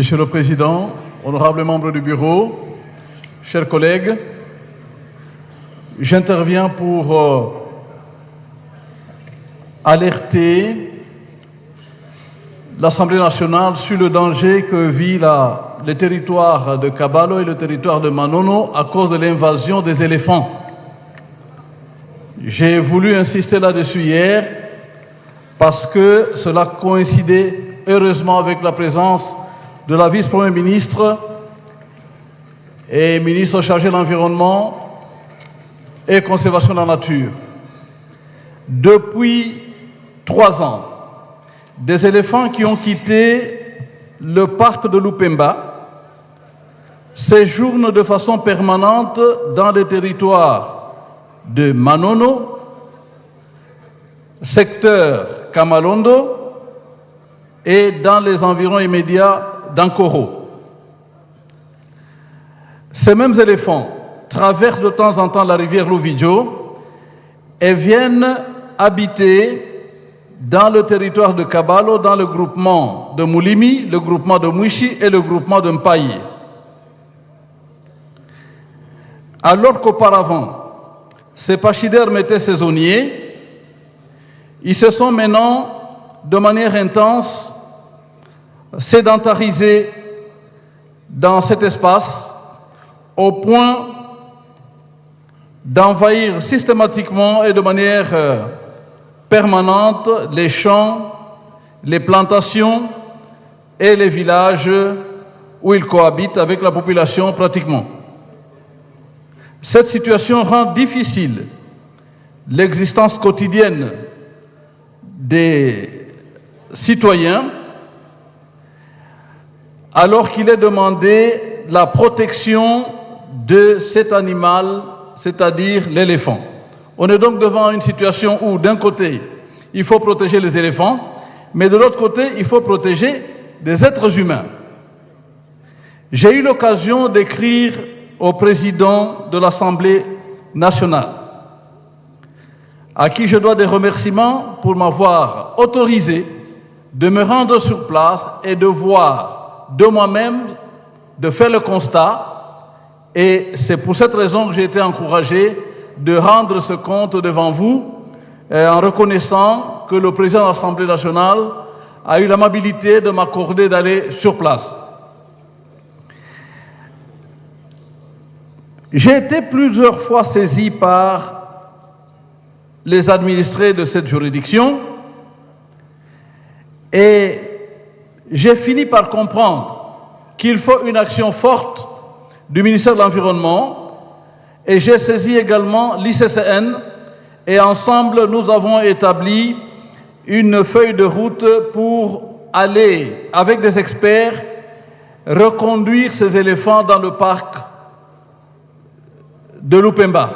Monsieur le Président, honorables membres du Bureau, chers collègues, j'interviens pour alerter l'Assemblée nationale sur le danger que vit le territoire de Kabalo et le territoire de Manono à cause de l'invasion des éléphants. J'ai voulu insister là-dessus hier parce que cela coïncidait heureusement avec la présence de la vice-première ministre et ministre chargé de l'Environnement et Conservation de la Nature. Depuis 3 ans, des éléphants qui ont quitté le parc de Lupemba séjournent de façon permanente dans les territoires de Manono, secteur Kamalondo et dans les environs immédiats d'Ankoro. Ces mêmes éléphants traversent de temps en temps la rivière Louvidjo et viennent habiter dans le territoire de Kabalo, dans le groupement de Moulimi, le groupement de Mouichi et le groupement de Mpaye. Alors qu'auparavant, ces pachydermes étaient saisonniers, ils se sont maintenant, de manière intense, sédentarisés dans cet espace au point d'envahir systématiquement et de manière permanente les champs, les plantations et les villages où ils cohabitent avec la population pratiquement. Cette situation rend difficile l'existence quotidienne des citoyens alors qu'il est demandé la protection de cet animal, c'est-à-dire l'éléphant. On est donc devant une situation où, d'un côté, il faut protéger les éléphants, mais de l'autre côté, il faut protéger des êtres humains. J'ai eu l'occasion d'écrire au président de l'Assemblée nationale, à qui je dois des remerciements pour m'avoir autorisé de me rendre sur place et de voir de moi-même, de faire le constat. Et c'est pour cette raison que j'ai été encouragé de rendre ce compte devant vous en reconnaissant que le président de l'Assemblée nationale a eu l'amabilité de m'accorder d'aller sur place. J'ai été plusieurs fois saisi par les administrés de cette juridiction et j'ai fini par comprendre qu'il faut une action forte du ministère de l'Environnement et j'ai saisi également l'ICCN et ensemble nous avons établi une feuille de route pour aller avec des experts reconduire ces éléphants dans le parc de Lupemba.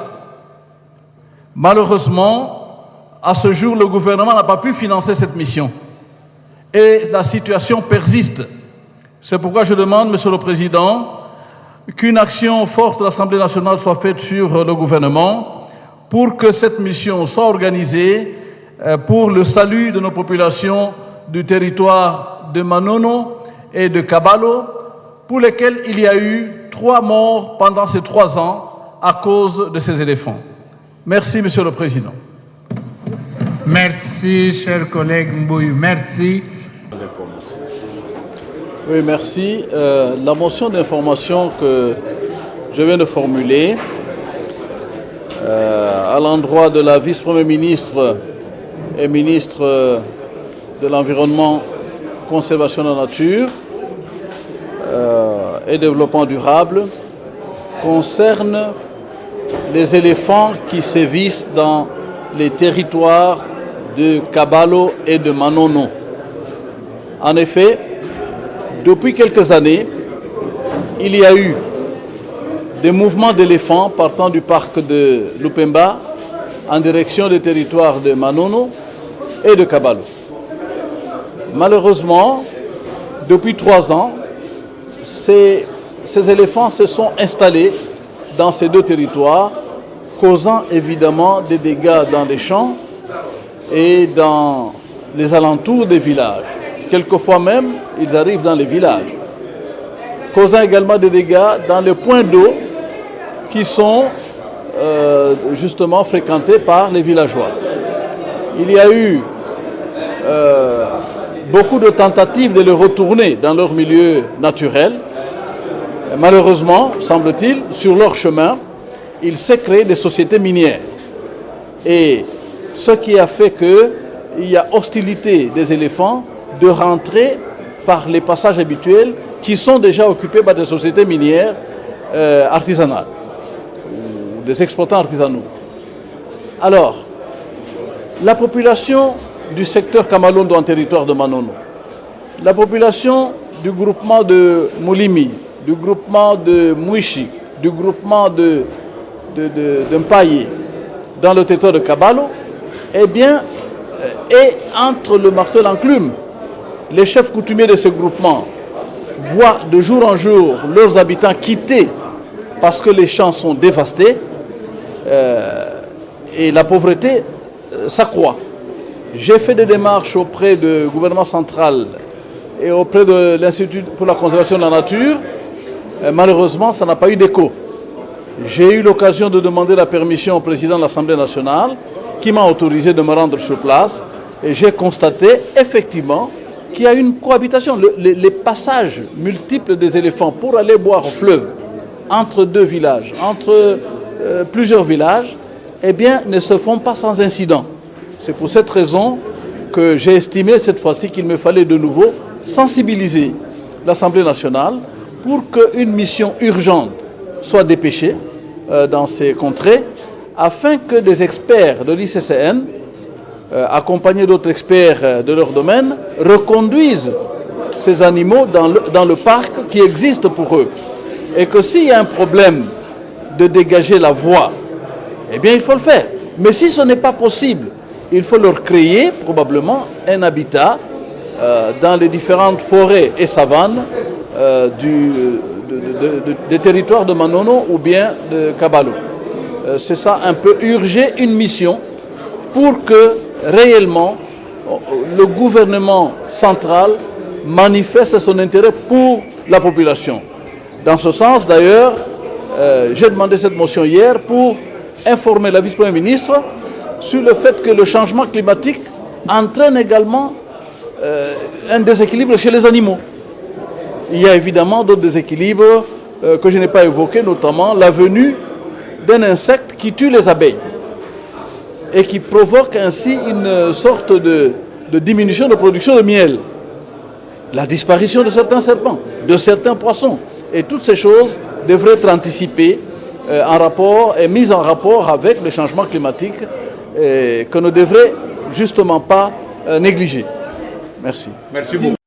Malheureusement, à ce jour, le gouvernement n'a pas pu financer cette mission et la situation persiste. C'est pourquoi je demande, Monsieur le Président, qu'une action forte de l'Assemblée nationale soit faite sur le gouvernement pour que cette mission soit organisée pour le salut de nos populations du territoire de Manono et de Kabalo, pour lesquels il y a eu 3 morts pendant ces 3 ans à cause de ces éléphants. Merci, Monsieur le Président. Merci, cher collègue Mbouy. Merci. Oui, merci. La motion d'information que je viens de formuler à l'endroit de la vice-première ministre et ministre de l'Environnement, Conservation de la Nature et Développement durable concerne les éléphants qui sévissent dans les territoires de Kabalo et de Manono. En effet, depuis quelques années, il y a eu des mouvements d'éléphants partant du parc de Lupemba en direction des territoires de Manono et de Kabalo. Malheureusement, depuis 3 ans, ces éléphants se sont installés dans ces 2 territoires, causant évidemment des dégâts dans les champs et dans les alentours des villages. Quelquefois même, ils arrivent dans les villages. causant également des dégâts dans les points d'eau qui sont justement fréquentés par les villageois. Il y a eu beaucoup de tentatives de les retourner dans leur milieu naturel. Malheureusement, semble-t-il, sur leur chemin, il s'est créé des sociétés minières. Et ce qui a fait qu'il y a hostilité des éléphants de rentrer par les passages habituels qui sont déjà occupés par des sociétés minières artisanales, ou des exploitants artisanaux. Alors, la population du secteur Kamalondo en territoire de Manono, la population du groupement de Moulimi, du groupement de Mouichi, du groupement de Mpaye, dans le territoire de Kabalo, eh bien, est entre le marteau et l'enclume. Les chefs coutumiers de ce groupement voient de jour en jour leurs habitants quitter parce que les champs sont dévastés et la pauvreté s'accroît. J'ai fait des démarches auprès du gouvernement central et auprès de l'Institut pour la conservation de la nature. Malheureusement, ça n'a pas eu d'écho. J'ai eu l'occasion de demander la permission au président de l'Assemblée nationale qui m'a autorisé de me rendre sur place et j'ai constaté effectivement qu'il y a une cohabitation. Les passages multiples des éléphants pour aller boire au fleuve entre deux villages, entre plusieurs villages, eh bien, ne se font pas sans incident. C'est pour cette raison que j'ai estimé cette fois-ci qu'il me fallait de nouveau sensibiliser l'Assemblée nationale pour qu'une mission urgente soit dépêchée dans ces contrées afin que des experts de l'ICCN, accompagnés d'autres experts de leur domaine, reconduisent ces animaux dans le parc qui existe pour eux. Et que s'il y a un problème de dégager la voie, eh bien il faut le faire. Mais si ce n'est pas possible, il faut leur créer probablement un habitat dans les différentes forêts et savanes des territoires de Manono ou bien de Kabalo. C'est ça, un peu urger une mission pour que réellement le gouvernement central manifeste son intérêt pour la population. Dans ce sens, d'ailleurs, j'ai demandé cette motion hier pour informer la vice-première ministre sur le fait que le changement climatique entraîne également un déséquilibre chez les animaux. Il y a évidemment d'autres déséquilibres que je n'ai pas évoqués, notamment la venue d'un insecte qui tue les abeilles et qui provoque ainsi une sorte de diminution de production de miel, la disparition de certains serpents, de certains poissons. Et toutes ces choses devraient être anticipées en rapport et mises en rapport avec le changement climatique que ne devrait justement pas négliger. Merci. Merci beaucoup.